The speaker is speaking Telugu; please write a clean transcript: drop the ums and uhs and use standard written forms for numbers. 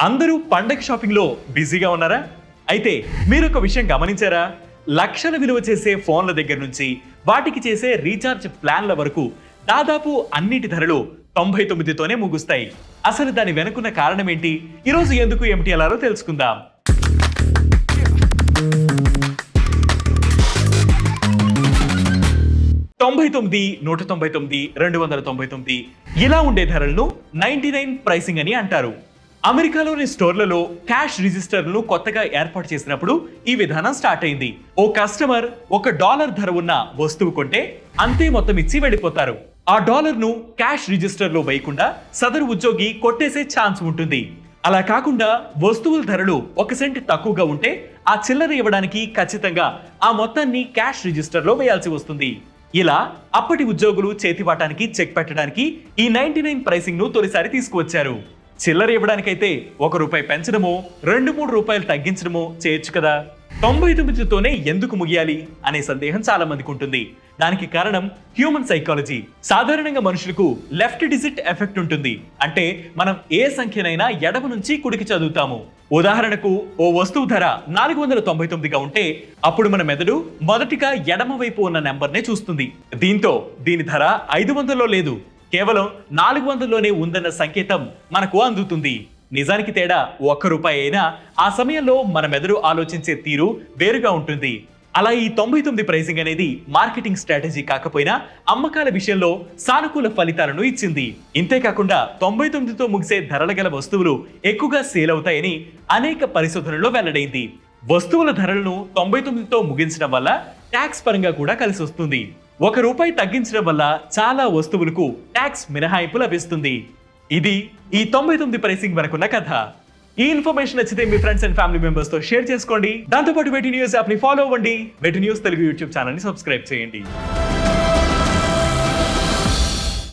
అందరూ పండగ షాపింగ్ లో బిజీగా ఉన్నారా? అయితే మీరు ఒక విషయం గమనించారా? లక్షల విలువ చేసే ఫోన్ల దగ్గర నుంచి వాటికి చేసే రీఛార్జ్ ప్లాన్ల వరకు దాదాపు అన్నిటి ధరలు 99తోనే ముగుస్తాయి. అసలు దాని వెనుకున్న కారణం ఏంటి? ఈరోజు ఎందుకు ఏమిటి అలారో తెలుసుకుందాం. $99, $199, $299 ఇలా ఉండే ధరలను 99 ప్రైసింగ్ అని అంటారు. అమెరికాలోని స్టోర్లలో క్యాష్ రిజిస్టర్లను కొత్తగా ఏర్పాటు చేసినప్పుడు ఈ విధానం స్టార్ట్ అయింది. ఓ కస్టమర్ $1 ధర ఉన్న వస్తువు కొంటే అంతే మొత్తం ఇచ్చి వెళ్ళిపోతారు. ఆ డాలర్ను క్యాష్ రిజిస్టర్ లో వేయకుండా సదరు ఉద్యోగి కొట్టేసే ఛాన్స్ ఉంటుంది. అలా కాకుండా వస్తువుల ధరలు 1 సెంట్ తక్కువగా ఉంటే ఆ చిల్లర ఇవ్వడానికి ఖచ్చితంగా ఆ మొత్తాన్ని క్యాష్ రిజిస్టర్ లో వేయాల్సి వస్తుంది. ఇలా అప్పటి ఉద్యోగులు చేతివాటానికి చెక్ పెట్టడానికి ఈ 99 ప్రైసింగ్ ను తొలిసారి తీసుకువచ్చారు. చిల్లర ఇవ్వడానికైతే ₹1 పెంచడమో ₹2-3 తగ్గించడమో చేయొచ్చు కదా. 99తోనే ఎందుకు ముగియాలి అనే సందేహం చాలా మందికి ఉంటుంది. దానికి కారణం హ్యూమన్ సైకాలజీ. సాధారణంగా మనుషులకు లెఫ్ట్ డిజిట్ ఎఫెక్ట్ ఉంటుంది. అంటే మనం ఏ సంఖ్యనైనా ఎడమ నుంచి కుడికి చదువుతాము. ఉదాహరణకు ఓ వస్తువు ధర 499గా ఉంటే అప్పుడు మన మెదడు మొదటిగా ఎడమ వైపు ఉన్న నెంబర్నే చూస్తుంది. దీంతో దీని ధర 500లో లేదు, కేవలం 400లోనే ఉందన్న సంకేతం మనకు అందుతుంది. నిజానికి తేడా ₹1 అయినా ఆ సమయంలో మన మెదడు ఆలోచించే తీరు వేరుగా ఉంటుంది. అలా ఈ 99 ప్రైసింగ్ అనేది మార్కెటింగ్ స్ట్రాటజీ కాకపోయినా అమ్మకాల విషయంలో సానుకూల ఫలితాలను ఇచ్చింది. ఇంతేకాకుండా 99తో ముగిసే ధరల గల వస్తువులు ఎక్కువగా సేల్ అవుతాయని అనేక పరిశోధనల్లో వెల్లడైంది. వస్తువుల ధరలను 99తో ముగించడం వల్ల ట్యాక్స్ పరంగా కూడా కలిసి వస్తుంది. ₹1 తగ్గించడం వల్ల చాలా వస్తువులకు ట్యాక్స్ మినహాయింపు లభిస్తుంది. ఇది ఈ 99 ప్రైసింగ్ వరకున్న కథ. ఈ ఇన్ఫర్మేషన్ నచ్చితే మీ ఫ్రెండ్స్ అండ్ ఫ్యామిలీ మెంబర్స్ తో షేర్ చేసుకోండి. దాంతోపాటు వెటి న్యూస్ యాప్ ని ఫాలో అవ్వండి. వెటి న్యూస్ తెలుగు యూట్యూబ్ ఛానల్ ని సబ్స్క్రైబ్ చేయండి.